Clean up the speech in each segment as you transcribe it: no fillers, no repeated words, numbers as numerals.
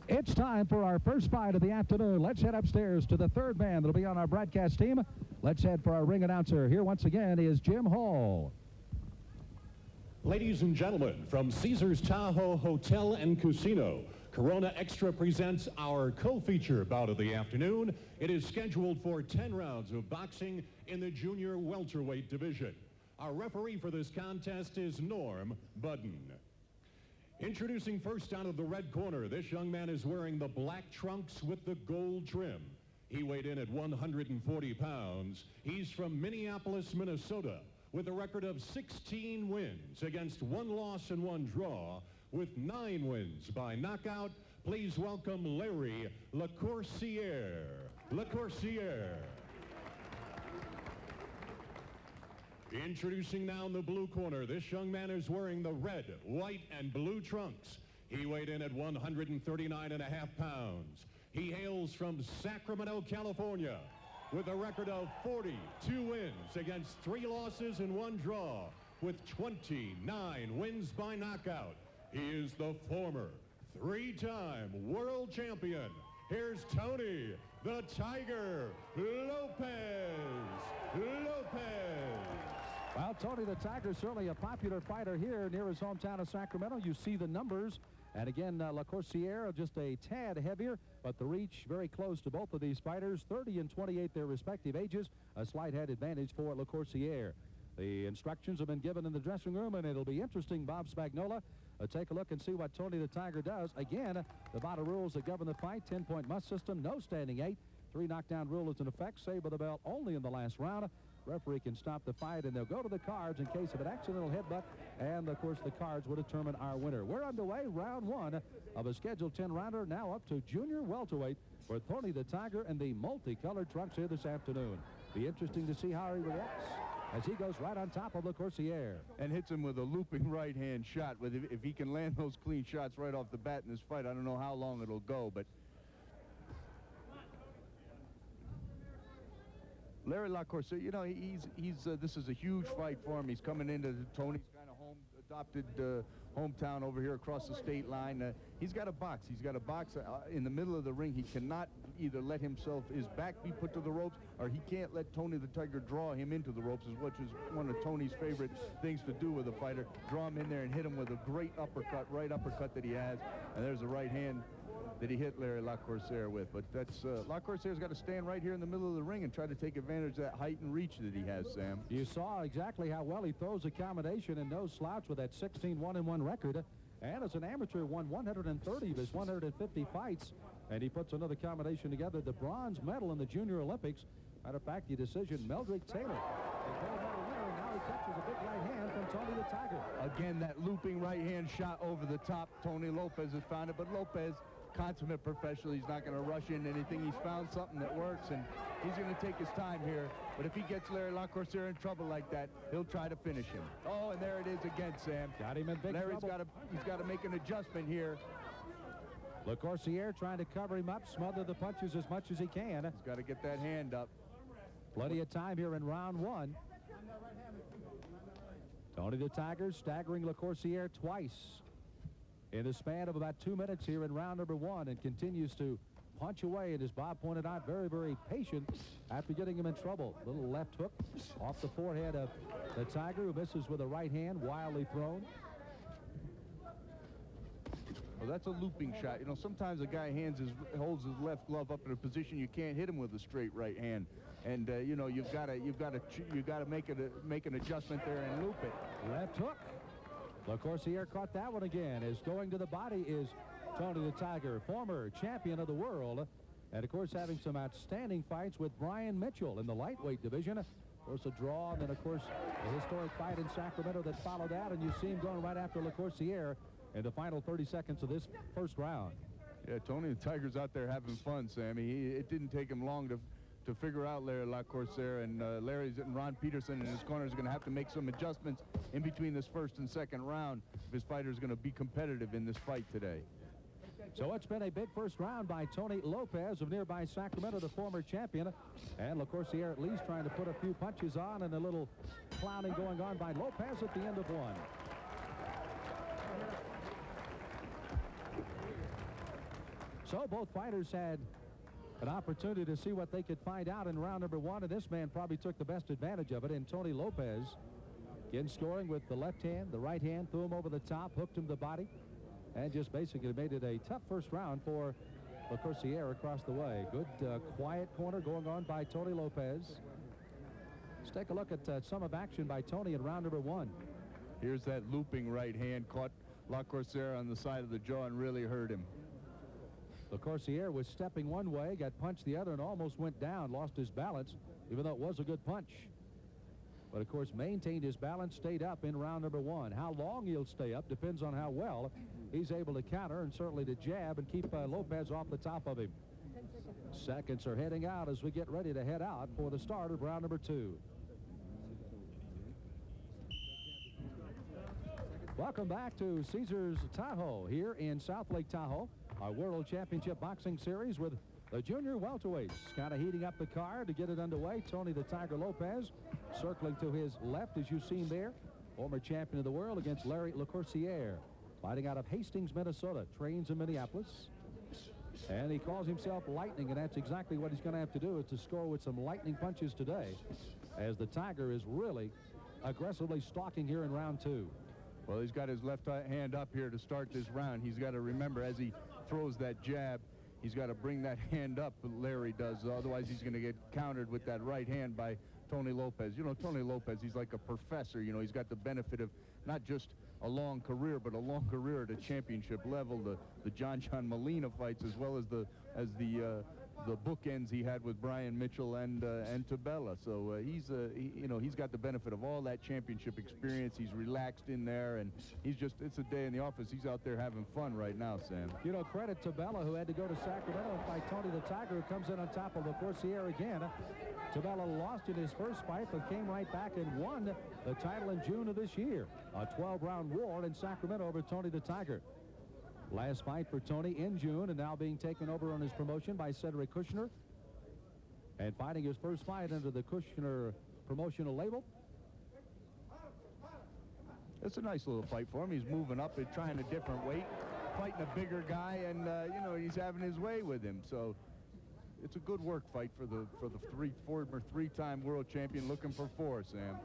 It's time for our first fight of the afternoon. Let's head upstairs to the third man that'll be on our broadcast team. Let's head for our ring announcer. Here once again is Jim Hall. Ladies and gentlemen, from Caesars Tahoe Hotel and Casino, Corona Extra presents our co-feature bout of the afternoon. It is scheduled for 10 rounds of boxing in the junior welterweight division. Our referee for this contest is Norm Budden. Introducing first out of the red corner, this young man is wearing the black trunks with the gold trim. He weighed in at 140 pounds. He's from Minneapolis, Minnesota, with a record of 16 wins against 1 loss and 1 draw, with 9 wins by knockout. Please welcome Larry LaCoursiere. LaCoursiere. Introducing now in the blue corner, this young man is wearing the red, white, and blue trunks. He weighed in at 139.5 pounds. He hails from Sacramento, California, with a record of 42 wins against 3 losses and 1 draw, with 29 wins by knockout. He is the former 3-time world champion. Here's Tony the Tiger Lopez. Well, Tony the Tiger is certainly a popular fighter here near his hometown of Sacramento. You see the numbers. And again, LaCoursiere just a tad heavier, but the reach very close to both of these fighters. 30 and 28 their respective ages. A slight head advantage for LaCoursiere. The instructions have been given in the dressing room, and it'll be interesting, Bob Spagnola. Take a look and see what Tony the Tiger does. Again, the bottom rules that govern the fight. 10-point must system, no standing 8. 3 knockdown rule is in effect. Save by the bell only in the last round. Referee can stop the fight, and they'll go to the cards in case of an accidental headbutt. And, of course, the cards will determine our winner. We're underway, round 1 of a scheduled 10-rounder, now up to junior welterweight for Tony the Tiger and the multicolored trunks here this afternoon. Be interesting to see how he reacts as he goes right on top of LaCoursiere. And hits him with a looping right-hand shot. If he can land those clean shots right off the bat in this fight, I don't know how long it'll go, but Larry LaCoursiere, you know, this is a huge fight for him. He's coming into Tony's kind of adopted hometown over here across the state line. He's got a box. He's got a box in the middle of the ring. He cannot either let his back be put to the ropes, or he can't let Tony the Tiger draw him into the ropes, which is one of Tony's favorite things to do with a fighter. Draw him in there and hit him with a great right uppercut that he has. And there's a right hand that he hit Larry LaCoursiere with. But that's LaCoursiere's got to stand right here in the middle of the ring and try to take advantage of that height and reach that he has, Sam. You saw exactly how well he throws a combination, and no slouch with that 16-1-1 record. And as an amateur, won 130 of his 150 fights. And he puts another combination together, the bronze medal in the Junior Olympics. Matter of fact, the decision, Meldrick Taylor. The gold medal winner, and now he catches a big right hand from Tony the Tiger. Again, that looping right hand shot over the top. Tony Lopez has found it, but Lopez, consummate professional, he's not going to rush into anything. He's found something that works, and he's going to take his time here. But if he gets Larry LaCoursiere in trouble like that, he'll try to finish him. Oh, and there it is again, Sam. Got him in big Larry's trouble. He's got to make an adjustment here. LaCoursiere trying to cover him up, smother the punches as much as he can. He's got to get that hand up. Plenty of time here in round 1. Tony the Tiger staggering LaCoursiere twice in the span of about 2 minutes here in round number 1, and continues to punch away, and as Bob pointed out, very, very patient after getting him in trouble. Little left hook off the forehead of the Tiger, who misses with a right hand, wildly thrown. Well, that's a looping shot. You know, sometimes a guy holds his left glove up in a position you can't hit him with a straight right hand, and you know, you've got to make an adjustment there and loop it. Left hook. LaCoursiere caught that one again. As going to the body is Tony the Tiger, former champion of the world, and of course having some outstanding fights with Brian Mitchell in the lightweight division. Of course, a draw, and then of course the historic fight in Sacramento that followed that, and you see him going right after LaCoursiere in the final 30 seconds of this first round. Yeah, Tony the Tiger's out there having fun, Sammy. It didn't take him long to figure out Larry LaCoursiere, and Ron Peterson in his corner is going to have to make some adjustments in between this first and second round if his fighter is going to be competitive in this fight today. So it's been a big first round by Tony Lopez of nearby Sacramento, the former champion. And LaCoursiere at least trying to put a few punches on, and a little clowning going on by Lopez at the end of 1. So both fighters had an opportunity to see what they could find out in round number 1, and this man probably took the best advantage of it in Tony Lopez. Again, scoring with the left hand, the right hand, threw him over the top, hooked him to the body, and just basically made it a tough first round for LaCoursiere across the way. Good, quiet corner going on by Tony Lopez. Let's take a look at some of action by Tony in round number 1. Here's that looping right hand, caught LaCoursiere on the side of the jaw and really hurt him. LaCoursiere was stepping one way, got punched the other, and almost went down, lost his balance, even though it was a good punch. But, of course, maintained his balance, stayed up in round number 1. How long he'll stay up depends on how well he's able to counter and certainly to jab and keep Lopez off the top of him. Seconds are heading out as we get ready to head out for the start of round number 2. Welcome back to Caesars Tahoe here in South Lake Tahoe, our World Championship Boxing Series with the junior welterweights. Kind of heating up the card to get it underway. Tony the Tiger Lopez circling to his left, as you've seen there. Former champion of the world against Larry LaCoursiere. Fighting out of Hastings, Minnesota. Trains in Minneapolis. And he calls himself Lightning, and that's exactly what he's going to have to do, is to score with some lightning punches today, as the Tiger is really aggressively stalking here in round 2. Well, he's got his left hand up here to start this round. He's got to remember, as he throws that jab, he's got to bring that hand up, Larry does. Otherwise, he's going to get countered with that right hand by Tony Lopez. You know, Tony Lopez, he's like a professor. You know, he's got the benefit of not just a long career, but a long career at a championship level. The John Molina fights, as well as the bookends he had with Brian Mitchell and Tabella. So he's got the benefit of all that championship experience. He's relaxed in there, and it's a day in the office. He's out there having fun right now, Sam. You know, credit Tabella, who had to go to Sacramento and fight Tony the Tiger, who comes in on top of LaCoursiere again. Tabella lost in his first fight, but came right back and won the title in June of this year. A 12-round war in Sacramento over Tony the Tiger. Last fight for Tony in June, and now being taken over on his promotion by Cedric Kushner. And fighting his first fight under the Kushner promotional label. It's a nice little fight for him. He's moving up and trying a different weight, fighting a bigger guy, and he's having his way with him. So it's a good work fight for the former three-time world champion, looking for 4, Sam.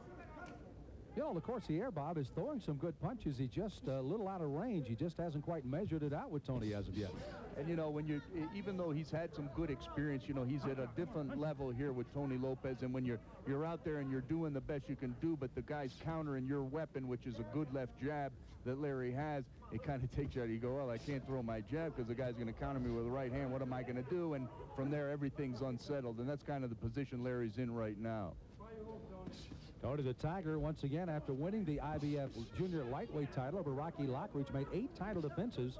You know, LaCoursiere, Bob, is throwing some good punches. He's just a little out of range. He just hasn't quite measured it out with Tony as of yet. And, you know, even though he's had some good experience, you know, he's at a different level here with Tony Lopez. And when you're out there and you're doing the best you can do, but the guy's countering your weapon, which is a good left jab that Larry has, it kind of takes you out. You go, well, I can't throw my jab because the guy's going to counter me with the right hand. What am I going to do? And from there, everything's unsettled. And that's kind of the position Larry's in right now. Tony the Tiger, once again, after winning the IBF junior lightweight title over Rocky Lockridge, made 8 title defenses.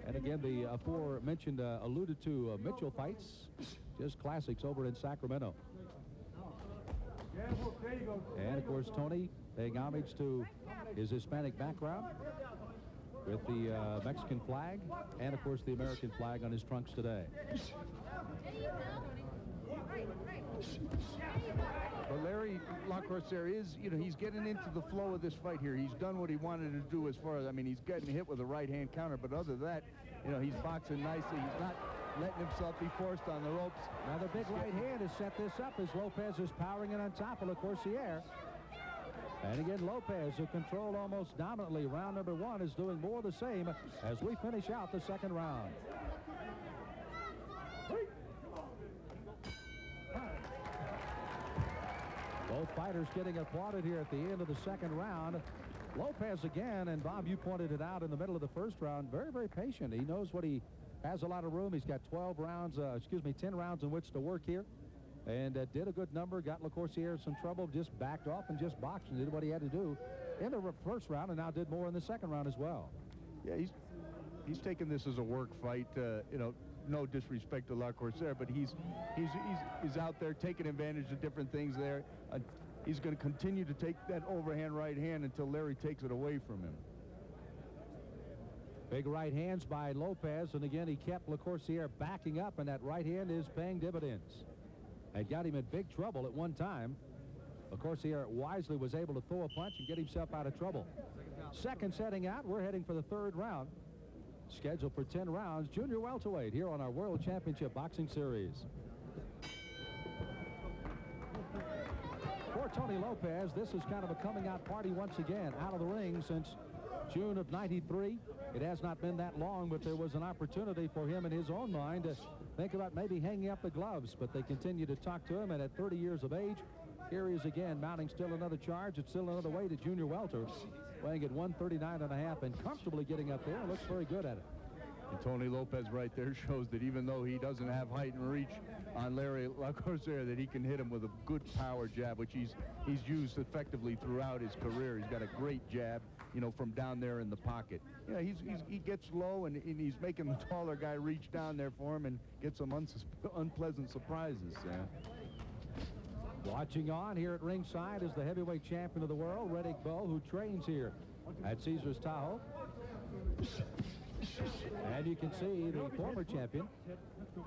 And again, the aforementioned alluded to Mitchell fights, just classics over in Sacramento. And, of course, Tony paying homage to his Hispanic background with the Mexican flag and, of course, the American flag on his trunks today. But Larry LaCoursiere is, you know, he's getting into the flow of this fight here. He's done what he wanted to do as far as, I mean, he's getting hit with a right-hand counter, but other than that, you know, he's boxing nicely. He's not letting himself be forced on the ropes. Now the big right hand has set this up as Lopez is powering it on top of LaCoursiere. And again, Lopez, who controlled almost dominantly round number 1, is doing more of the same as we finish out the second round. Both fighters getting applauded here at the end of the second round. Lopez again, and Bob, you pointed it out in the middle of the first round, very, very patient. He knows what he has a lot of room. He's got 10 rounds in which to work here. And did a good number, got LaCoursiere in some trouble, just backed off and just boxed and did what he had to do in the first round, and now did more in the second round as well. Yeah, he's taking this as a work fight, you know. No disrespect to LaCoursiere, but he's out there taking advantage of different things there. He's going to continue to take that overhand right hand until Larry takes it away from him. Big right hands by Lopez, and again he kept LaCoursiere backing up, and that right hand is paying dividends. And got him in big trouble at one time. LaCoursiere wisely was able to throw a punch and get himself out of trouble. Second setting out, we're heading for the third round. scheduled for 10 rounds, junior welterweight, here on our World Championship Boxing Series. For Tony Lopez, this is kind of a coming-out party once again, out of the ring since June of '93. It has not been that long, but there was an opportunity for him in his own mind to think about maybe hanging up the gloves, but they continue to talk to him, and at 30 years of age, here he is again, mounting still another charge. It's still another weight at junior welter, weighing at 139.5 and comfortably getting up there. Looks very good at it. And Tony Lopez right there shows that even though he doesn't have height and reach on Larry LaCoursiere, that he can hit him with a good power jab, which he's used effectively throughout his career. He's got a great jab, you know, from down there in the pocket. You know, he gets low, and he's making the taller guy reach down there for him and get some unpleasant surprises. Watching on here at ringside is the heavyweight champion of the world, Riddick Bowe, who trains here at Caesars Tahoe. And you can see the former champion,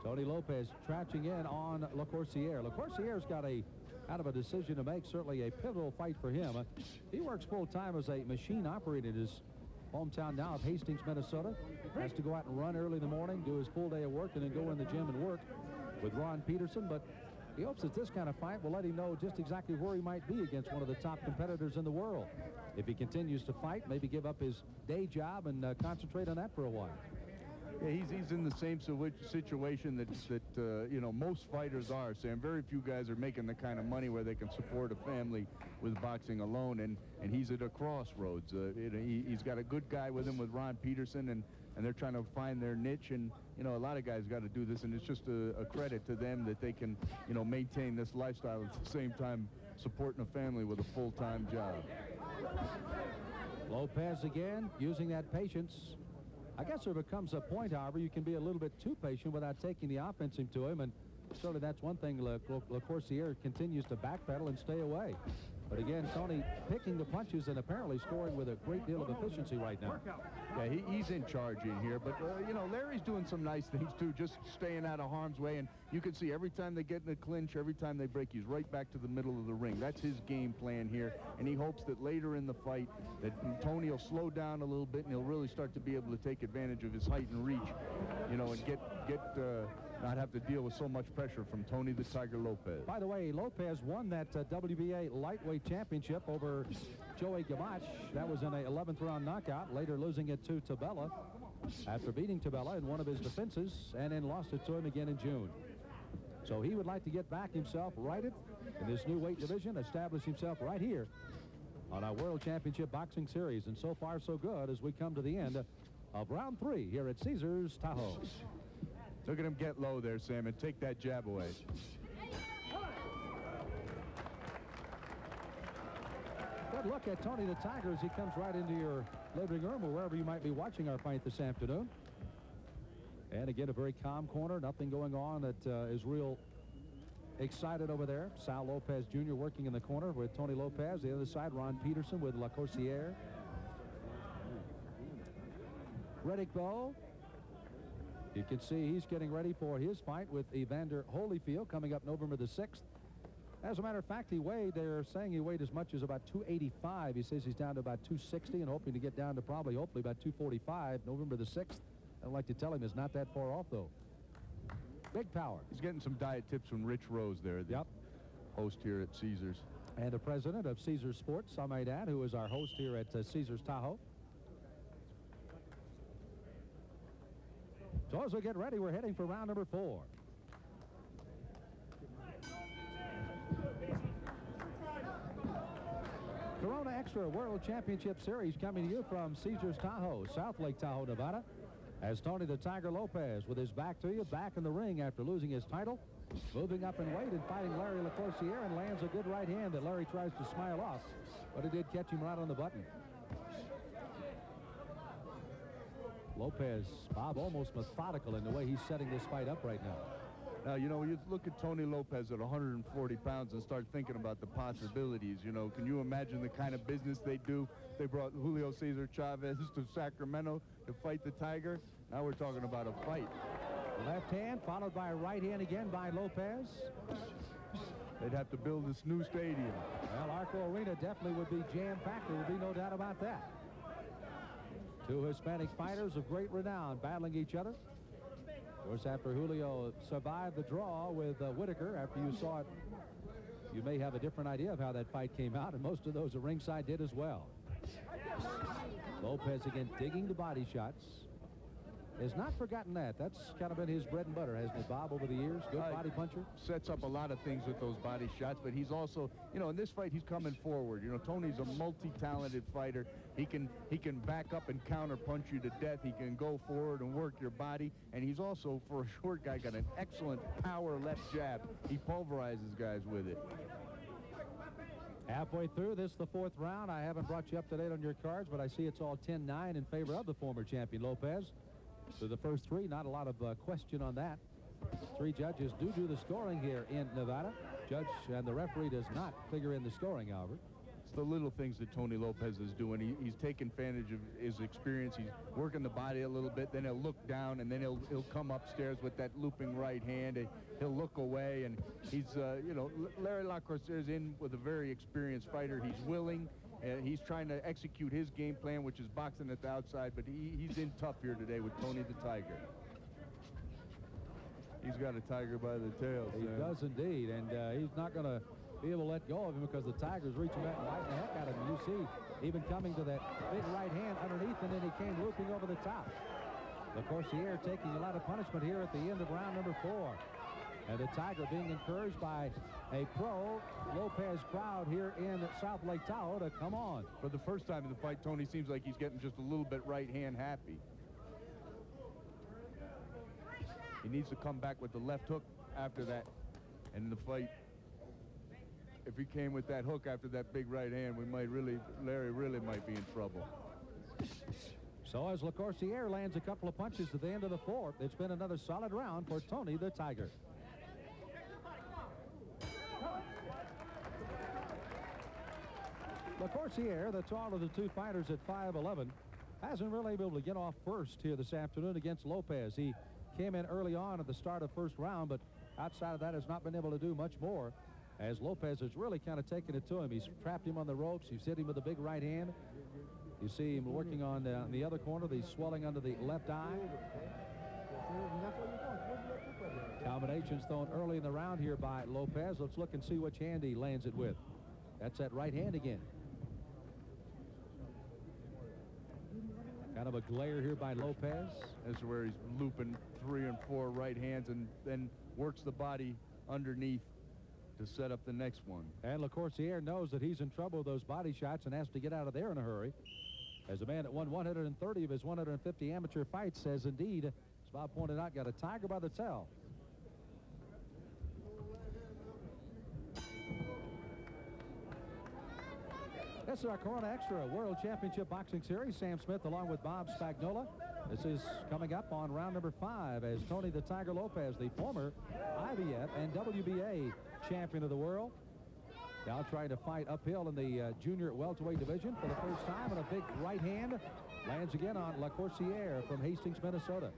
Tony Lopez, crouching in on LaCoursiere. LaCoursiere's got out of a decision to make, certainly a pivotal fight for him. He works full-time as a machine operator in his hometown now of Hastings, Minnesota. Has to go out and run early in the morning, do his full day of work, and then go in the gym and work with Ron Peterson. But he hopes that this kind of fight will let him know just exactly where he might be against one of the top competitors in the world. If he continues to fight, maybe give up his day job and concentrate on that for a while. Yeah, he's in the same situation that you know, most fighters are, Sam. Very few guys are making the kind of money where they can support a family with boxing alone, and he's at a crossroads. He's got a good guy with him with Ron Peterson, and they're trying to find their niche. And you know, a lot of guys got to do this, and it's just a credit to them that they can, you know, maintain this lifestyle at the same time supporting a family with a full-time job. Lopez again using that patience. I guess there becomes a point, however, you can be a little bit too patient without taking the offensive to him, and certainly that's one thing. LaCoursiere continues to backpedal and stay away. But again, Tony picking the punches and apparently scoring with a great deal of efficiency right now. Yeah, he's in charge in here, but you know, Larry's doing some nice things too, just staying out of harm's way. And you can see every time they get in a clinch, every time they break, he's right back to the middle of the ring. That's his game plan here, and he hopes that later in the fight that Tony will slow down a little bit and he'll really start to be able to take advantage of his height and reach, you know, and not have to deal with so much pressure from Tony the Tiger Lopez. By the way, Lopez won that WBA lightweight championship over Joey Gamache. That was in a 11th round knockout, later losing it to Tabella after beating Tabella in one of his defenses, and then lost it to him again in June. So he would like to get back himself righted in this new weight division, establish himself right here on our World Championship Boxing Series. And so far, so good as we come to the end of round 3 here at Caesars Tahoe. Look at him get low there, Sam, and take that jab away. Good look at Tony the Tiger as he comes right into your living room or wherever you might be watching our fight this afternoon. And again, a very calm corner, nothing going on that is real excited over there. Sal Lopez Jr. working in the corner with Tony Lopez. The other side, Ron Peterson with LaCoursiere. Riddick Bowe. You can see he's getting ready for his fight with Evander Holyfield coming up November the 6th. As a matter of fact, they're saying he weighed as much as about 285. He says he's down to about 260 and hoping to get down to hopefully about 245 November the 6th. I'd like to tell him it's not that far off, though. Big power. He's getting some diet tips from Rich Rose there, the host here at Caesars. And the president of Caesars Sports, I might add, who is our host here at Caesars Tahoe. So as we get ready, we're heading for round number 4. Corona Extra World Championship Series coming to you from Caesars Tahoe, South Lake Tahoe, Nevada. As Tony the Tiger Lopez, with his back to you, back in the ring after losing his title, moving up in weight and fighting Larry LaCoursiere, and lands a good right hand that Larry tries to smile off, but it did catch him right on the button. Lopez, Bob, almost methodical in the way he's setting this fight up right now. Now, you know, you look at Tony Lopez at 140 pounds and start thinking about the possibilities. You know, can you imagine the kind of business they do? They brought Julio Cesar Chavez to Sacramento to fight the Tiger. Now we're talking about a fight. Left hand followed by a right hand again by Lopez. They'd have to build this new stadium. Well, Arco Arena definitely would be jam-packed. There would be no doubt about that. Two Hispanic fighters of great renown battling each other. Of course, after Julio survived the draw with Whitaker, after you saw it, you may have a different idea of how that fight came out, and most of those at ringside did as well. Lopez again digging the body shots. Has not forgotten that. That's kind of been his bread and butter, hasn't it, Bob, over the years? Good body puncher. Sets up a lot of things with those body shots, but he's also, you know, in this fight, he's coming forward. You know, Tony's a multi-talented fighter. He can back up and counter punch you to death. He can go forward and work your body, and he's also, for a short guy, got an excellent power left jab. He pulverizes guys with it. Halfway through this, the fourth round. I haven't brought you up to date on your cards, but I see it's all 10-9 in favor of the former champion Lopez. So the first three, not a lot of question on that. Three judges do the scoring here in Nevada. Judge and the referee does not figure in the scoring, however. It's the little things that Tony Lopez is doing. He's taking advantage of his experience. He's working the body a little bit. Then he'll look down, and then he'll come upstairs with that looping right hand. And he'll look away, and he's, you know, Larry LaCoursiere is in with a very experienced fighter. He's willing. He's trying to execute his game plan, which is boxing at the outside, but he's in tough here today with Tony the Tiger. He's got a tiger by the tail. He does indeed, and he's not going to be able to let go of him because the Tiger's reaching back and biting the heck out of him. You see, even coming to that big right hand underneath, and then he came looping over the top. LaCoursiere taking a lot of punishment here at the end of round number 4. And the Tiger being encouraged by a pro-Lopez crowd here in South Lake Tahoe to come on. For the first time in the fight, Tony seems like he's getting just a little bit right hand happy. He needs to come back with the left hook after that. And the fight, if he came with that hook after that big right hand, Larry really might be in trouble. So as LaCoursiere lands a couple of punches at the end of the 4th, it's been another solid round for Tony the Tiger. LaCoursiere, the taller of the two fighters at 5'11", hasn't really been able to get off first here this afternoon against Lopez. He came in early on at the start of first round, but outside of that has not been able to do much more, as Lopez has really kind of taken it to him. He's trapped him on the ropes. He's hit him with a big right hand. You see him working on the other corner, the swelling under the left eye. Combinations thrown early in the round here by Lopez. Let's look and see which hand he lands it with. That's that right hand again. Kind of a glare here by Lopez. That's where he's looping 3 and 4 right hands and then works the body underneath to set up the next one. And LaCoursiere knows that he's in trouble with those body shots and has to get out of there in a hurry. As a man that won 130 of his 150 amateur fights says, indeed, as Bob pointed out, got a tiger by the tail. This is our Corona Extra World Championship Boxing Series. Sam Smith along with Bob Spagnola. This is coming up on round number 5 as Tony the Tiger Lopez, the former IBF and WBA champion of the world, now trying to fight uphill in the junior welterweight division for the first time, and a big right hand lands again on LaCoursiere from Hastings, Minnesota.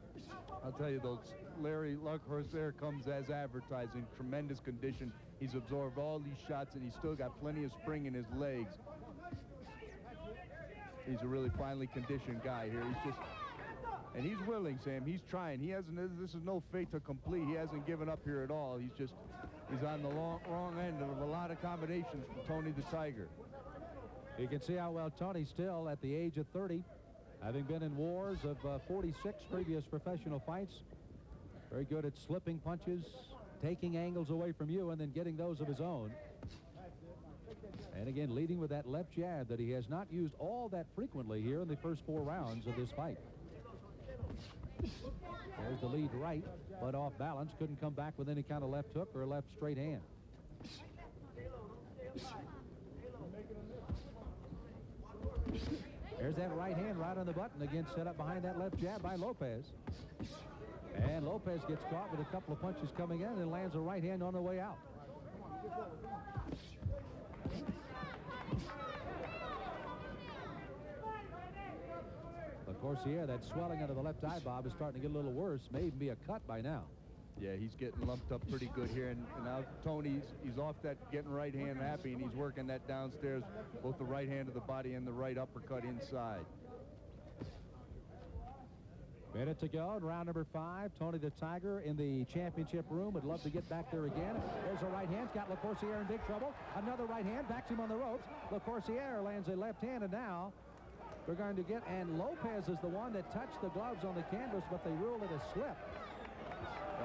I'll tell you, though, Larry LaCoursiere comes as advertising, tremendous condition. He's absorbed all these shots, and he's still got plenty of spring in his legs. He's a really finely conditioned guy here. He's just, and he's willing, Sam. He's trying. He hasn't. This is no fait to complete. He hasn't given up here at all. He's on the wrong end of a lot of combinations from Tony the Tiger. You can see how well Tony still at the age of 30, having been in wars of 46 previous professional fights. Very good at slipping punches, taking angles away from you, and then getting those of his own. And again, leading with that left jab that he has not used all that frequently here in the first 4 rounds of this fight. There's the lead right, but off balance. Couldn't come back with any kind of left hook or a left straight hand. There's that right hand right on the button. Again, set up behind that left jab by Lopez. And Lopez gets caught with a couple of punches coming in and lands a right hand on the way out. LaCoursiere, that swelling under the left eye, Bob, is starting to get a little worse. May even be a cut by now. Yeah, he's getting lumped up pretty good here. And now Tony's, he's off that getting right hand happy, and he's working that downstairs, both the right hand of the body and the right uppercut inside. Minute to go in round number 5. Tony the Tiger in the championship room. Would love to get back there again. There's a right hand. Got LaCoursiere in big trouble. Another right hand. Backs him on the ropes. LaCoursiere lands a left hand, and now we're going to get, and Lopez is the one that touched the gloves on the canvas, but they ruled it a slip.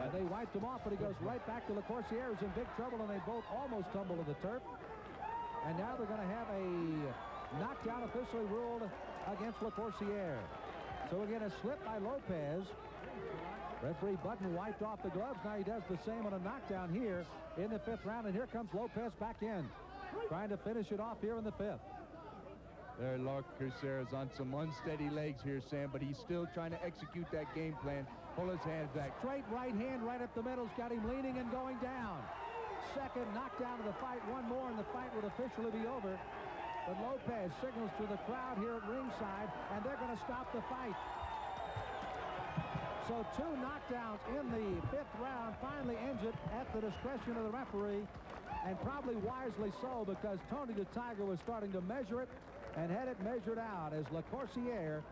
And they wiped him off, but he goes right back to LaCoursiere, who's in big trouble, and they both almost tumble to the turf. And now they're going to have a knockdown officially ruled against LaCoursiere. So again, a slip by Lopez. Referee Button wiped off the gloves. Now he does the same on a knockdown here in the 5th round, and here comes Lopez back in, trying to finish it off here in the 5th. There, LaCoursiere is on some unsteady legs here, Sam, but he's still trying to execute that game plan. Pull his hands back. Straight right hand right up the middle's got him leaning and going down. Second knockdown of the fight. One more, and the fight would officially be over. But Lopez signals to the crowd here at ringside, and they're going to stop the fight. So 2 knockdowns in the 5th round finally ends it at the discretion of the referee, and probably wisely so, because Tony the Tiger was starting to measure it and had it measured out as LaCoursiere,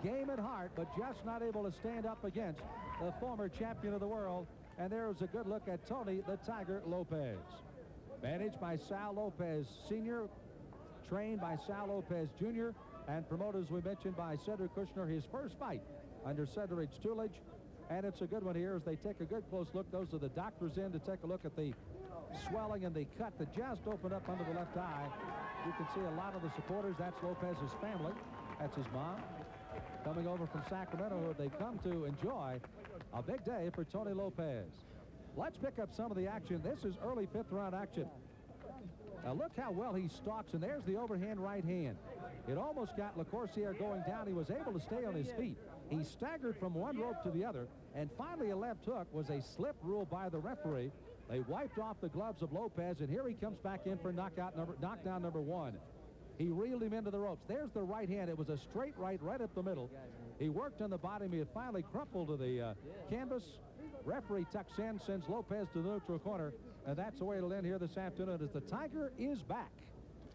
game at heart, but just not able to stand up against the former champion of the world. And there's a good look at Tony the Tiger Lopez. Managed by Sal Lopez Sr., trained by Sal Lopez Jr., and promoted, as we mentioned, by Cedric Kushner, his first fight under Cedric's tutelage. And it's a good one here as they take a good close look. Those are the doctors in to take a look at the swelling and the cut that just opened up under the left eye. You can see a lot of the supporters. That's Lopez's family. That's his mom coming over from Sacramento, who they've come to enjoy a big day for Tony Lopez. Let's pick up some of the action. This is early 5th round action. Now look how well he stalks, and there's the overhand right hand. It almost got LaCoursiere going down. He was able to stay on his feet. He staggered from one rope to the other, and finally a left hook was a slip rule by the referee. They wiped off the gloves of Lopez, and here he comes back in for knockdown number 1. He reeled him into the ropes. There's the right hand. It was a straight right up the middle. He worked on the bottom. He had finally crumpled to the canvas. Referee tucks in, sends Lopez to the neutral corner, and that's the way it'll end here this afternoon as the Tiger is back.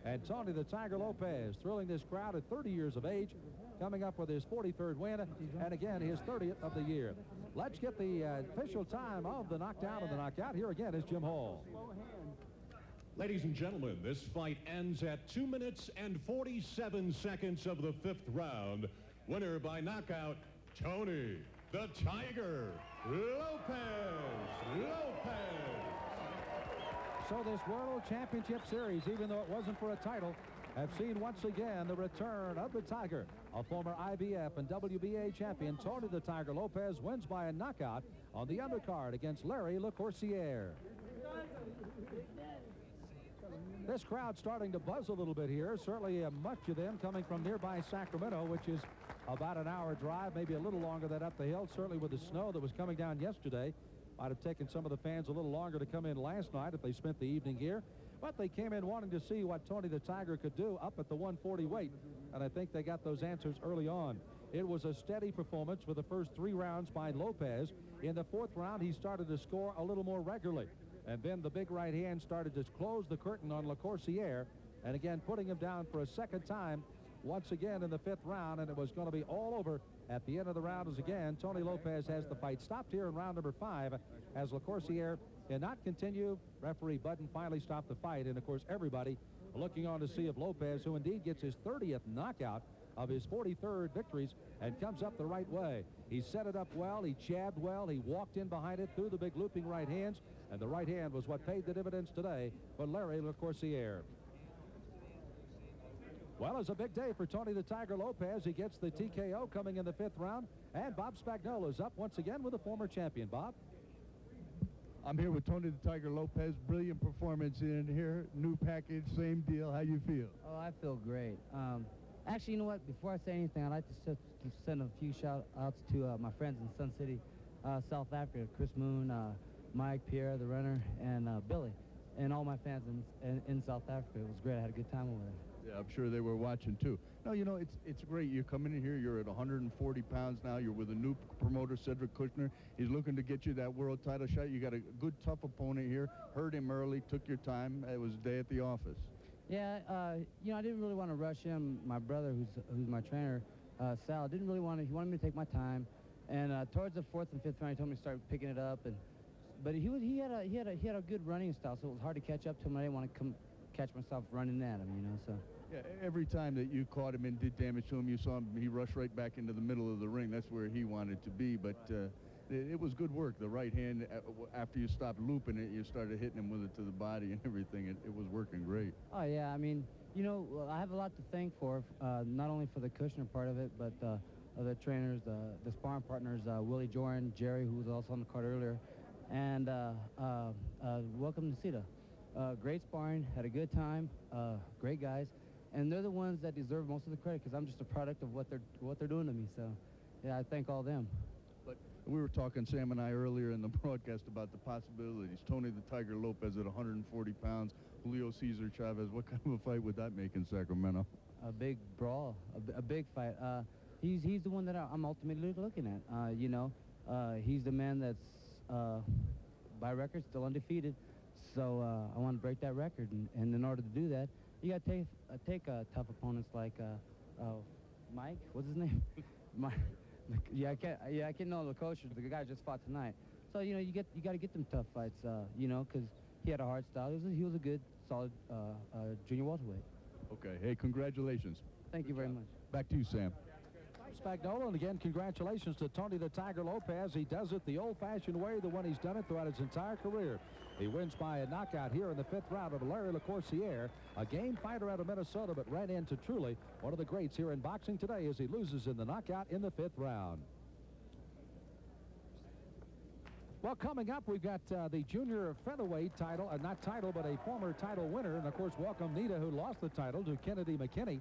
And Tony the Tiger Lopez thrilling this crowd at 30 years of age, coming up with his 43rd win, and again his 30th of the year. Let's get the official time of the knockdown and the knockout. Here again is Jim Hall. Ladies and gentlemen, this fight ends at 2 minutes and 47 seconds of the 5th round. Winner by knockout, Tony the Tiger Lopez. So this World Championship Series, even though it wasn't for a title, have seen once again the return of the Tiger. A former IBF and WBA champion, Tony the Tiger Lopez, wins by a knockout on the undercard against Larry LaCoursiere. This crowd starting to buzz a little bit here. Certainly much of them coming from nearby Sacramento, which is about an hour drive, maybe a little longer than up the hill. Certainly with the snow that was coming down yesterday, might have taken some of the fans a little longer to come in last night if they spent the evening here. But they came in wanting to see what Tony the Tiger could do up at the 140 weight, and I think they got those answers early on. It was a steady performance for the first 3 rounds by Lopez. In the 4th round, he started to score a little more regularly, and then the big right hand started to close the curtain on LaCoursiere, and again putting him down for a second time once again in the 5th round, and it was going to be all over at the end of the round as again Tony Lopez has the fight stopped here in round number 5 as LaCoursiere cannot continue. Referee Button finally stopped the fight, and of course everybody looking on to see if Lopez, who indeed gets his 30th knockout of his 43rd victories and comes up the right way. He set it up well, he jabbed well, he walked in behind it, threw the big looping right hands, and the right hand was what paid the dividends today for Larry LaCoursiere. Well, it's a big day for Tony the Tiger Lopez. He gets the TKO coming in the 5th round, and Bob Spagnuolo is up once again with the former champion. Bob? I'm here with Tony the Tiger Lopez. Brilliant performance in here. New package, same deal. How you feel? Oh, I feel great. Actually, you know what? Before I say anything, I'd like to send a few shout-outs to my friends in Sun City, South Africa, Chris Moon, Mike, Pierre, the runner, and Billy, and all my fans in South Africa. It was great. I had a good time over there. Yeah, I'm sure they were watching too. No, you know, it's great. You're coming in here. You're at 140 pounds now. You're with a new promoter, Cedric Kushner. He's looking to get you that world title shot. You got a good, tough opponent here. Heard him early, took your time. It was a day at the office. Yeah, you know, I didn't really want to rush him. My brother, who's my trainer, Sal, didn't really want to. He wanted me to take my time. And towards the 4th and 5th round, he told me to start picking it up. But he had a good running style, so it was hard to catch up to him. I didn't want to catch myself running at him, you know. So. Yeah, every time that you caught him and did damage to him, you saw him, he rushed right back into the middle of the ring. That's where he wanted to be. But it was good work. The right hand, after you stopped looping it, you started hitting him with it to the body and everything. It was working great. Oh, yeah. I mean, you know, I have a lot to thank for, not only for the Kushner part of it, but the trainers, the sparring partners, Willie Joran, Jerry, who was also on the card earlier, and welcome Ncita. Great sparring, had a good time, great guys, and they're the ones that deserve most of the credit because I'm just a product of what they're doing to me. So, yeah, I thank all them. But we were talking, Sam and I, earlier in the broadcast about the possibilities. Tony the Tiger Lopez at 140 pounds, Julio Cesar Chavez. What kind of a fight would that make in Sacramento? A big brawl, a big fight. He's the one that I'm ultimately looking at. You know, he's the man that's by record still undefeated. So I want to break that record, and in order to do that, you got to take tough opponents like Mike. What's his name? Mike. Yeah, I can't know LaCoursiere, the guy just fought tonight. So you know, you got to get them tough fights. You know, because he had a hard style. He was a good, solid junior welterweight. Okay. Hey, congratulations. Thank you very much. Back to you, Sam. Spagnola, and again, congratulations to Tony the Tiger Lopez. He does it the old-fashioned way, the one he's done it throughout his entire career. He wins by a knockout here in the 5th round of Larry LaCoursiere, a game fighter out of Minnesota, but ran into truly one of the greats here in boxing today as he loses in the knockout in the 5th round. Well, coming up, we've got the junior featherweight title, not title, but a former title winner, and of course, welcome Ncita, who lost the title to Kennedy McKinney.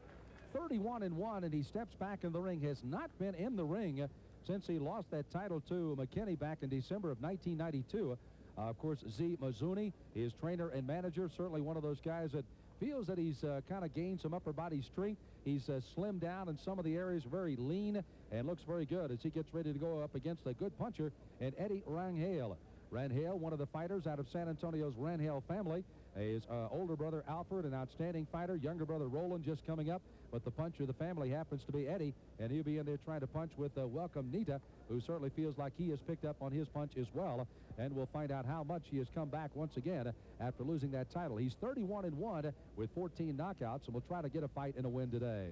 31-1, and he steps back in the ring. Has not been in the ring since he lost that title to McKinney back in December of 1992. Of course, Z Mazzuni, his trainer and manager, certainly one of those guys that feels that he's kind of gained some upper body strength. He's slimmed down in some of the areas, very lean, and looks very good as he gets ready to go up against a good puncher and Eddie Rangel. Rangel, one of the fighters out of San Antonio's Rangel family. His older brother Alfred, an outstanding fighter. Younger brother Roland just coming up. But the puncher of the family happens to be Eddie, and he'll be in there trying to punch with welcome Ncita, who certainly feels like he has picked up on his punch as well. And we'll find out how much he has come back once again after losing that title. He's 31-1 with 14 knockouts, and we'll try to get a fight and a win today.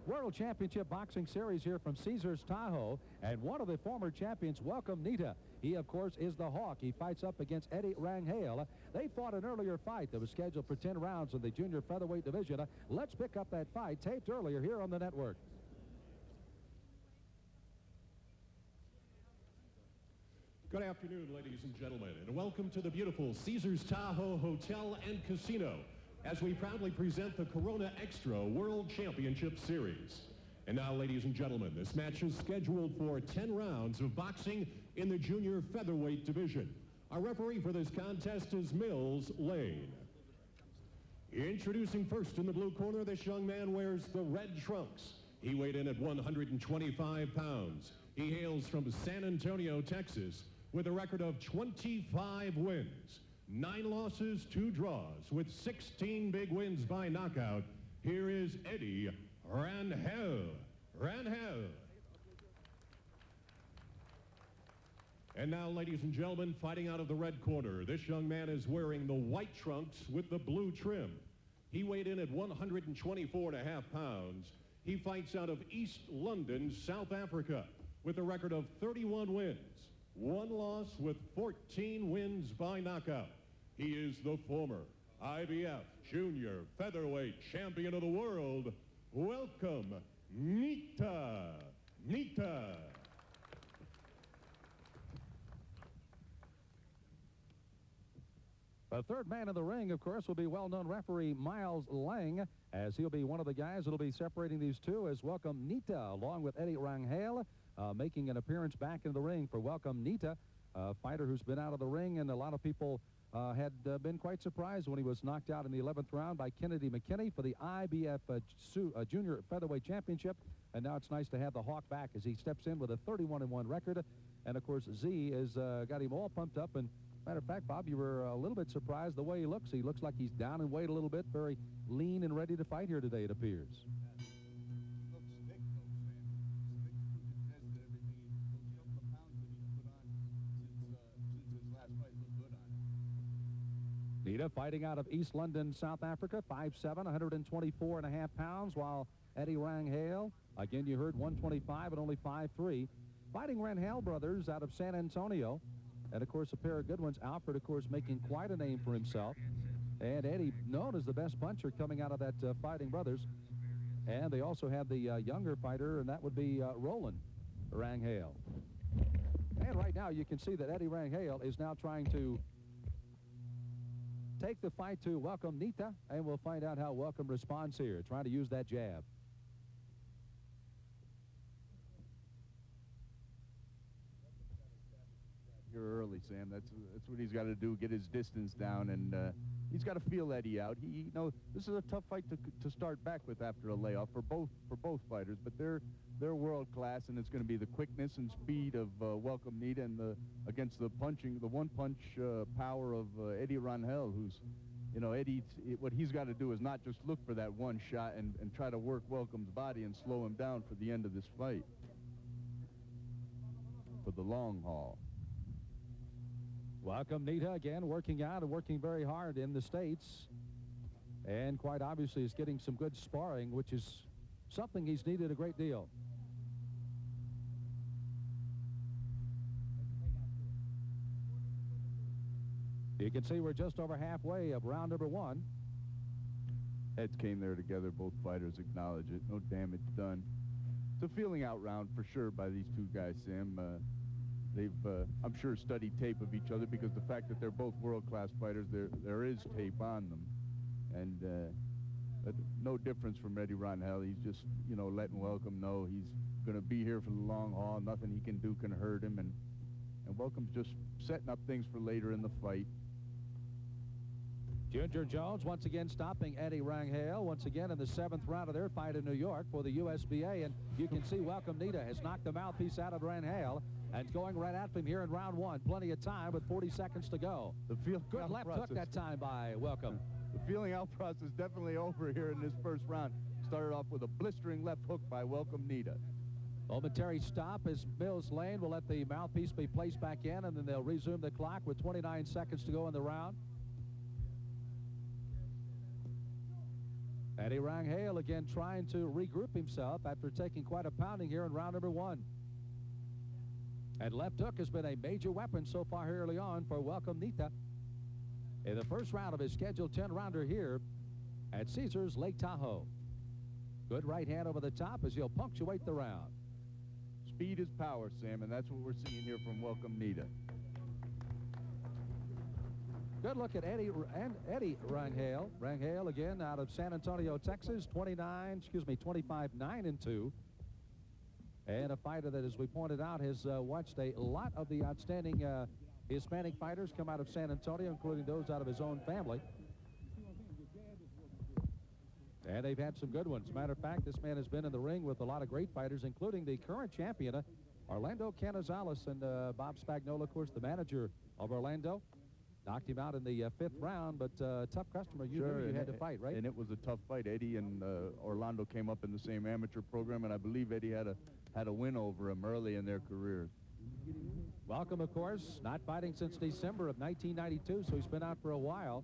World Championship Boxing Series here from Caesars Tahoe, and one of the former champions, welcome Ncita. He, of course, is the Hawk. He fights up against Eddie Rangel. They fought an earlier fight that was scheduled for 10 rounds in the junior featherweight division. Let's pick up that fight taped earlier here on the network. Good afternoon, ladies and gentlemen, and welcome to the beautiful Caesars Tahoe Hotel and Casino as we proudly present the Corona Extra World Championship Series. And now, ladies and gentlemen, this match is scheduled for 10 rounds of boxing in the junior featherweight division. Our referee for this contest is Mills Lane. Introducing first in the blue corner, this young man wears the red trunks. He weighed in at 125 pounds. He hails from San Antonio, Texas, with a record of 25 wins. 9 losses, 2 draws, with 16 big wins by knockout. Here is Eddie Rangel. Rangel. And now, ladies and gentlemen, fighting out of the red corner, this young man is wearing the white trunks with the blue trim. He weighed in at 124.5 pounds. He fights out of East London, South Africa, with a record of 31 wins, 1 loss with 14 wins by knockout. He is the former IBF Junior Featherweight Champion of the World. Welcome, Ncita. Ncita. The third man in the ring, of course, will be well-known referee Miles Lang, as he'll be one of the guys that'll be separating these two, as welcome Ncita, along with Eddie Rangel, making an appearance back in the ring for welcome Ncita, a fighter who's been out of the ring, and a lot of people had been quite surprised when he was knocked out in the 11th round by Kennedy McKinney for the IBF Junior Featherweight Championship. And now it's nice to have the Hawk back as he steps in with a 31-1 record. And, of course, Z has got him all pumped up and Matter of fact, Bob, you were a little bit surprised the way he looks. He looks like he's down in weight a little bit, very lean and ready to fight here today, it appears. Ncita fighting out of East London, South Africa, 5'7", 124.5 pounds, while Eddie Rangel, again you heard 125 and only 5'3". Fighting Rangel brothers out of San Antonio. And, of course, a pair of good ones. Alfred, of course, making quite a name for himself. And Eddie, known as the best puncher coming out of that Fighting Brothers. And they also have the younger fighter, and that would be Roland Rangel. And right now you can see that Eddie Rangel is now trying to take the fight to Welcome Ncita, and we'll find out how Welcome responds here, trying to use that jab. Here early, Sam. That's what he's got to do, get his distance down, and he's got to feel Eddie out. You know, this is a tough fight to start back with after a layoff for both fighters, but they're world class, and it's going to be the quickness and speed of Welcome Ncita and against the one-punch power of Eddie Rangel, who's, you know, what he's got to do is not just look for that one shot and try to work Welcome's body and slow him down for the end of this fight, for the long haul. Welcome Ncita again working out and working very hard in the States, and quite obviously is getting some good sparring, which is something he's needed a great deal. You can see we're just over halfway of round number one. Heads came there together. Both fighters acknowledge it. No damage done. It's a feeling out round for sure by these two guys, Sam. They've, I'm sure, studied tape of each other, because the fact that they're both world-class fighters, there is tape on them. And no difference from Eddie Rangel. He's just, you know, letting Welcome know he's going to be here for the long haul. Nothing he can do can hurt him. And Welcome's just setting up things for later in the fight. Ginger Jones once again stopping Eddie Rangel once again in the 7th round of their fight in New York for the USBA. And you can see Welcome Ncita has knocked the mouthpiece out of Rangel and going right at him here in round one. Plenty of time with 40 seconds to go. Good left hook that time by Welcome. The feeling out process is definitely over here in this first round. Started off with a blistering left hook by Welcome Ncita. Momentary stop as Mills Lane will let the mouthpiece be placed back in, and then they'll resume the clock with 29 seconds to go in the round. Eddie Rangel again trying to regroup himself after taking quite a pounding here in round number one. And left hook has been a major weapon so far early on for Welcome Ncita in the first round of his scheduled 10-rounder here at Caesars Lake Tahoe. Good right hand over the top as he'll punctuate the round. Speed is power, Sam, and that's what we're seeing here from Welcome Ncita. Good look at Eddie Rangel. Rangel again out of San Antonio, Texas, 25-9-2. And a fighter that, as we pointed out, has watched a lot of the outstanding Hispanic fighters come out of San Antonio, including those out of his own family. And they've had some good ones. Matter of fact, this man has been in the ring with a lot of great fighters, including the current champion, Orlando Canizales. And Bob Spagnola, of course, the manager of Orlando, knocked him out in the 5th round, but tough customer. You knew you had to fight, right? And it was a tough fight. Eddie and Orlando came up in the same amateur program, and I believe Eddie had a win over him early in their careers. Welcome, of course, not fighting since December of 1992, so he's been out for a while,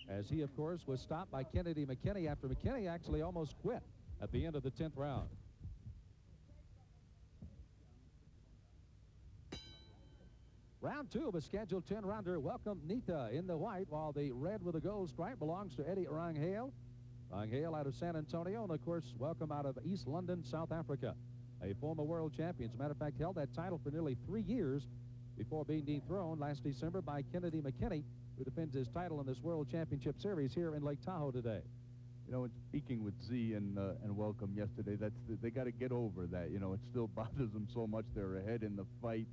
as he, of course, was stopped by Kennedy McKinney after McKinney actually almost quit at the end of the 10th round. Round two of a scheduled 10-rounder. Welcome Ncita in the white, while the red with a gold stripe belongs to Eddie Rangel. Rangel out of San Antonio, and of course, Welcome out of East London, South Africa. A former world champion. As a matter of fact, held that title for nearly 3 years before being dethroned last December by Kennedy McKinney, who defends his title in this World Championship Series here in Lake Tahoe today. You know, in speaking with Z and Welcome yesterday, they got to get over that. You know, it still bothers them so much. They're ahead in the fight.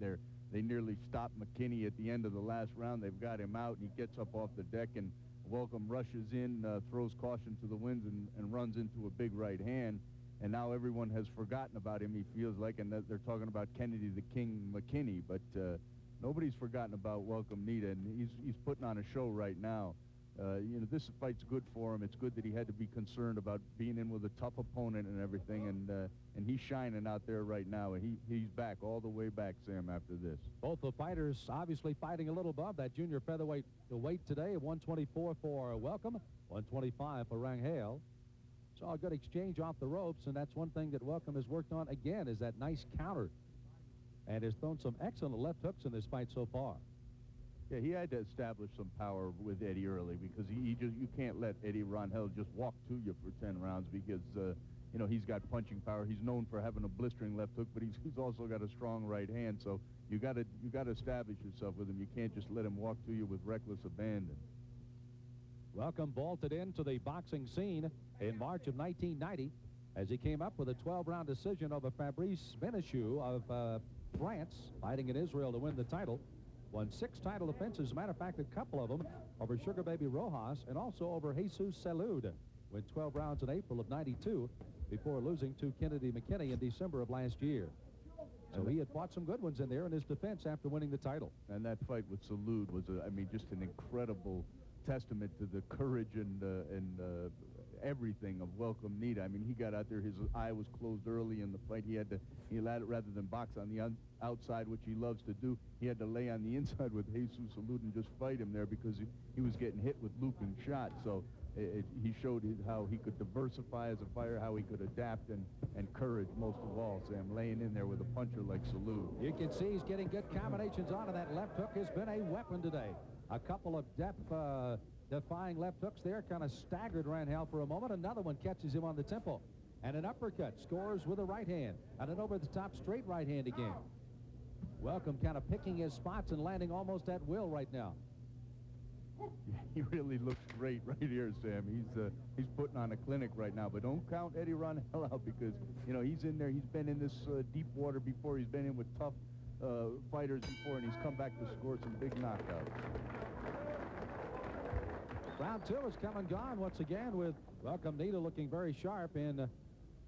They nearly stopped McKinney at the end of the last round. They've got him out, and he gets up off the deck, and Welcome rushes in, throws caution to the winds, and runs into a big right hand. And now everyone has forgotten about him, he feels like, and they're talking about Kennedy the King McKinney. But Nobody's forgotten about Welcome Ncita, and he's putting on a show right now. You know, this fight's good for him. It's good that he had to be concerned about being in with a tough opponent and everything, and he's shining out there right now. And he's back, all the way back, Sam, after this. Both the fighters obviously fighting a little above that junior featherweight weight today. 124 for Welcome, 125 for Rangel. Saw a good exchange off the ropes, and that's one thing that Welcome has worked on again, is that nice counter. And has thrown some excellent left hooks in this fight so far. Yeah, he had to establish some power with Eddie early, because you can't let Eddie Rangel just walk to you for 10 rounds, because you know, he's got punching power. He's known for having a blistering left hook, but he's also got a strong right hand. So you got to establish yourself with him. You can't just let him walk to you with reckless abandon. Welcome vaulted into the boxing scene in March of 1990 as he came up with a 12-round decision over Fabrice Benichou of France, fighting in Israel to win the title. Won 6 title defenses. As a matter of fact, a couple of them over Sugar Baby Rojas and also over Jesus Salud. Went 12 rounds in April of '92 before losing to Kennedy McKinney in December of last year. So he had fought some good ones in there in his defense after winning the title. And that fight with Salud was, I mean, just an incredible testament to the courage and everything of Welcome Ncita. I mean, he got out there, his eye was closed early in the fight. He had to, rather than box on the outside, which he loves to do, he had to lay on the inside with Jesus Salud and just fight him there, because he was getting hit with looping shots. So he showed how he could diversify as a fighter, how he could adapt, and courage most of all, Sam, laying in there with a puncher like Salud. You can see he's getting good combinations on, and that left hook has been a weapon today. A couple of defying left hooks there, kind of staggered Rangel for a moment. Another one catches him on the temple. And an uppercut, scores with a right hand. And an over-the-top straight right hand again. Welcome kind of picking his spots and landing almost at will right now. Yeah, he really looks great right here, Sam. He's putting on a clinic right now. But don't count Eddie Rangel out, because, you know, he's in there. He's been in this deep water before. He's been in with tough fighters before, and he's come back to score some big knockouts. Round 2 is come and gone once again, with Welcome Ncita looking very sharp in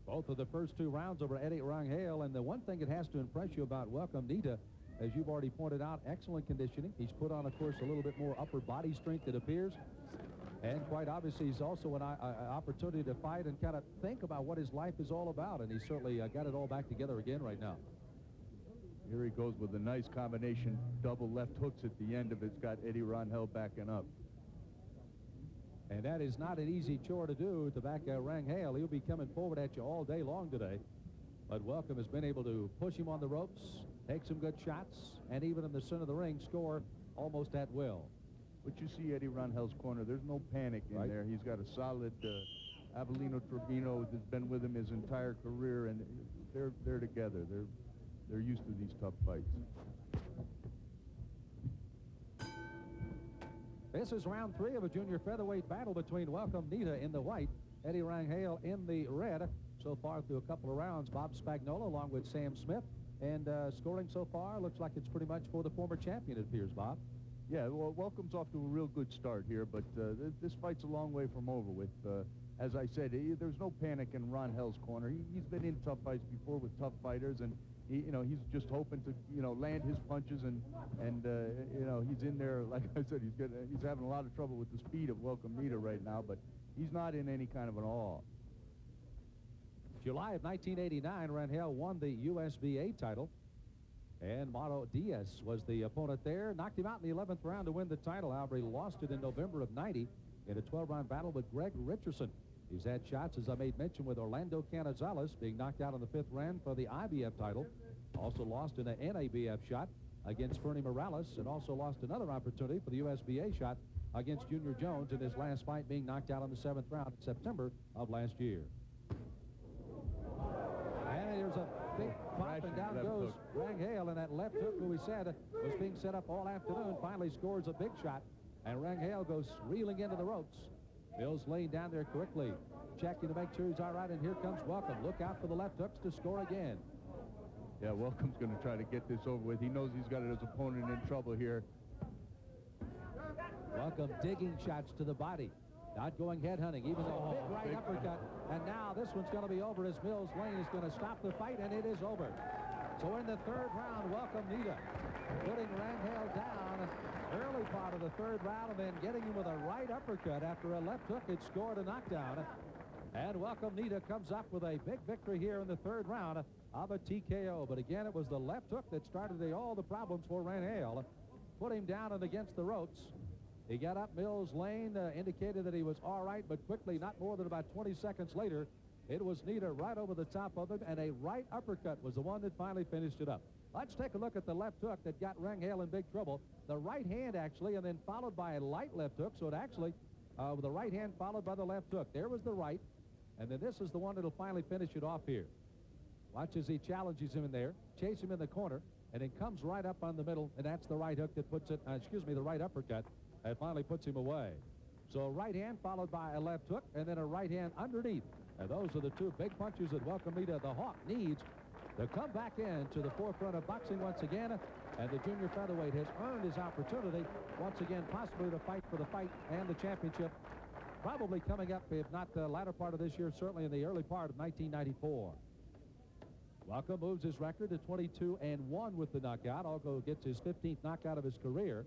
both of the first 2 rounds over Eddie Rangel. And the one thing that has to impress you about Welcome Ncita, as you've already pointed out, excellent conditioning. He's put on, of course, a little bit more upper body strength, it appears. And quite obviously, he's also an opportunity to fight and kind of think about what his life is all about. And he's certainly got it all back together again right now. Here he goes with a nice combination, double left hooks at the end of it. It's got Eddie Rangel backing up. And that is not an easy chore to do, to back Rangel. He'll be coming forward at you all day long today. But Welcome has been able to push him on the ropes, take some good shots, and even in the center of the ring, score almost at will. But you see Eddie Rangel's corner. There's no panic in there. He's got a solid Avelino Trevino that's been with him his entire career, and they're together. They're used to these tough fights. This is round 3 of a junior featherweight battle between Welcome Ncita in the white, Eddie Rangel in the red. So far through a couple of rounds, Bob Spagnola along with Sam Smith. And scoring so far looks like it's pretty much for the former champion, it appears, Bob. Yeah, well, Welcome's off to a real good start here, but this fight's a long way from over with. As I said, there's no panic in Rangel's corner. He's been in tough fights before with tough fighters, and he's just hoping to, land his punches, and he's in there. Like I said, he's having a lot of trouble with the speed of Welcome Ncita right now, but he's not in any kind of an awe. July of 1989, Rangel won the USBA title, and Mauro Diaz was the opponent there. Knocked him out in the 11th round to win the title. However, he lost it in November of 90 in a 12-round battle with Greg Richardson. He's had shots, as I made mention, with Orlando Canizales being knocked out in the 5th round for the IBF title. Also lost in an NABF shot against Fernie Morales, and also lost another opportunity for the USBA shot against Junior Jones in his last fight, being knocked out in the 7th round in September of last year. And there's a big pop, and down goes Rangel, and that left hook, who we said was being set up all afternoon, finally scores a big shot, and Rangel goes reeling into the ropes. Bill's laying down there quickly, checking to make sure he's all right, and here comes Welcome. Look out for the left hooks to score again. Yeah, Welcome's going to try to get this over with. He knows he's got his opponent in trouble here. Welcome digging shots to the body. Not going head hunting, even a big uppercut. And now this one's going to be over as Mills Lane is going to stop the fight, and it is over. So in the third round, welcome Ncita, putting Rangel down early part of the third round and then getting him with a right uppercut after a left hook. It scored a knockdown. And welcome Ncita comes up with a big victory here in the third round of a TKO. But again, it was the left hook that started all the problems for Rangel. Put him down and against the ropes. He got up Mills Lane, indicated that he was all right, but quickly, not more than about 20 seconds later, it was Ncita right over the top of him, and a right uppercut was the one that finally finished it up. Let's take a look at the left hook that got Rangel in big trouble. The right hand, actually, and then followed by a light left hook, so it actually, the right hand followed by the left hook. There was the right, and then this is the one that'll finally finish it off here. Watch as he challenges him in there, chase him in the corner, and it comes right up on the middle, and that's the right hook that puts it, the right uppercut that finally puts him away. So right hand followed by a left hook, and then a right hand underneath. And those are the two big punches that welcome Ncita. The Hawk needs to come back into the forefront of boxing once again, and the junior featherweight has earned his opportunity once again, possibly to fight for the fight and the championship, probably coming up, if not the latter part of this year, certainly in the early part of 1994. Welcome moves his record to 22-1 with the knockout. Although gets his 15th knockout of his career.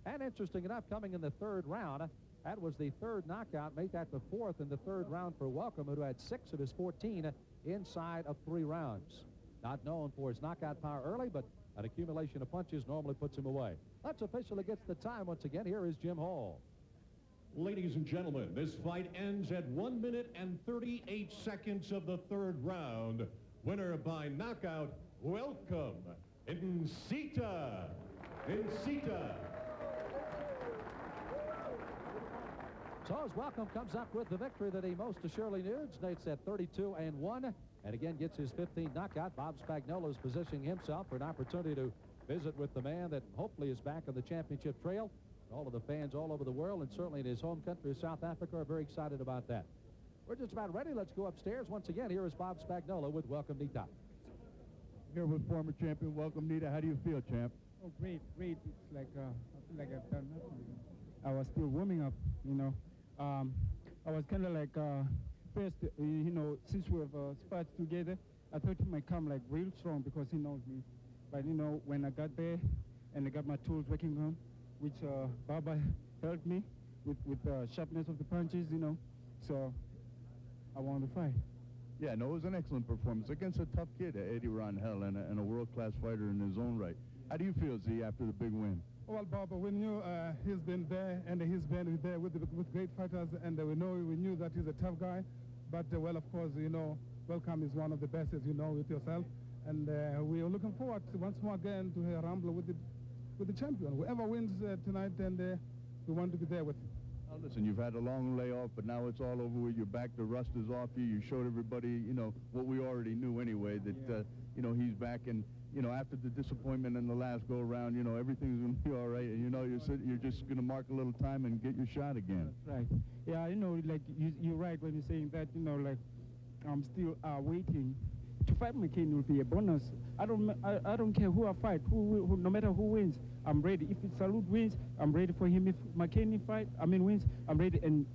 And interesting enough, coming in the third round, that was the third knockout. Made that the fourth in the third round for Welcome, who had 6 of his 14 inside of 3 rounds. Not known for his knockout power early, but an accumulation of punches normally puts him away. Let's officially get the time once again. Here is Jim Hall. Ladies and gentlemen, this fight ends at 1 minute and 38 seconds of the third round. Winner by knockout, Welcome, Ncita. Ncita. So as Welcome comes up with the victory that he most assuredly needs, it's at 32-1, and again gets his 15th knockout. Bob Spagnuolo is positioning himself for an opportunity to visit with the man that hopefully is back on the championship trail. All of the fans all over the world, and certainly in his home country of South Africa, are very excited about that. We're just about ready. Let's go upstairs. Once again, here is Bob Spagnuolo with Welcome Ncita. Here with former champion Welcome Ncita. How do you feel, champ? Oh, great. It's like, I feel like I've done nothing. I was still warming up, you know. I was kind of like, first, you know, since we have sparred together, I thought he might come like real strong because he knows me. But, you know, when I got there and I got my tools working on, which Baba helped me with the sharpness of the punches, you know. So I won the fight. Yeah, no, it was an excellent performance against a tough kid, Eddie Rangel, and a world-class fighter in his own right. How do you feel, Z, after the big win? Well, Baba, we knew he's been there, and he's been there with great fighters, and we knew that he's a tough guy. But, well, of course, you know, Welcome is one of the best, as you know, with yourself. And we are looking forward once more again to a rumble with the champion. Whoever wins tonight, and we want to be there with him. Now, listen, you've had a long layoff, but now it's all over with. You're back. The rust is off you. You showed everybody, you know, what we already knew anyway, that, you know, he's back. And, you know, after the disappointment in the last go-around, you know, everything's going to be all right. And, you know, you're just going to mark a little time and get your shot again. That's right. Yeah, you know, like, you're right when you're saying that, you know, like, I'm still waiting. To fight McKinney will be a bonus. I don't care who I fight, who no matter who wins, I'm ready. If Salute wins, I'm ready for him. If McKinney wins, I'm ready. And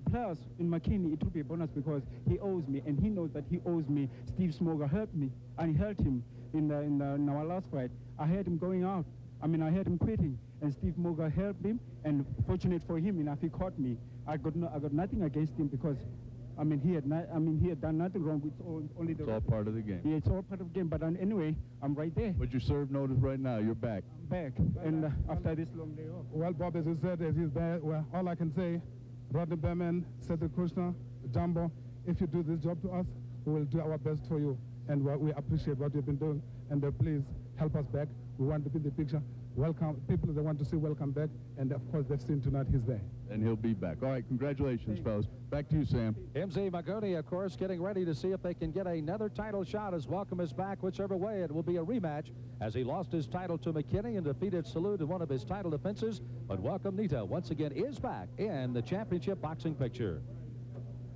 plus, in McKinney, it will be a bonus because he owes me, and he knows that he owes me. Steve Smoger helped me, and he helped him in our last fight. I had him going out. I had him quitting, and Steve Smoger helped him. And fortunate for him, if he caught me, I got nothing against him because. He had done nothing wrong. It's all part of the game. Yeah, it's all part of the game. But anyway, I'm right there. But you serve notice right now. You're back. I'm back. And after this long day off. Well, Bob, as you said, as he's back, well, all I can say, Rodney Berman, Cedric Kushner, Jumbo, if you do this job to us, we will do our best for you. And we appreciate what you've been doing. And please help us back. We want to be in the picture. Welcome. People that want to see Welcome back. And, of course, they've seen tonight he's there. And he'll be back. All right, congratulations, fellas. Back to you, Sam. MZ Magoni, of course, getting ready to see if they can get another title shot as Welcome is back. Whichever way, it will be a rematch as he lost his title to McKinney and defeated Salute in one of his title defenses. But Welcome Ncita, once again, is back in the championship boxing picture.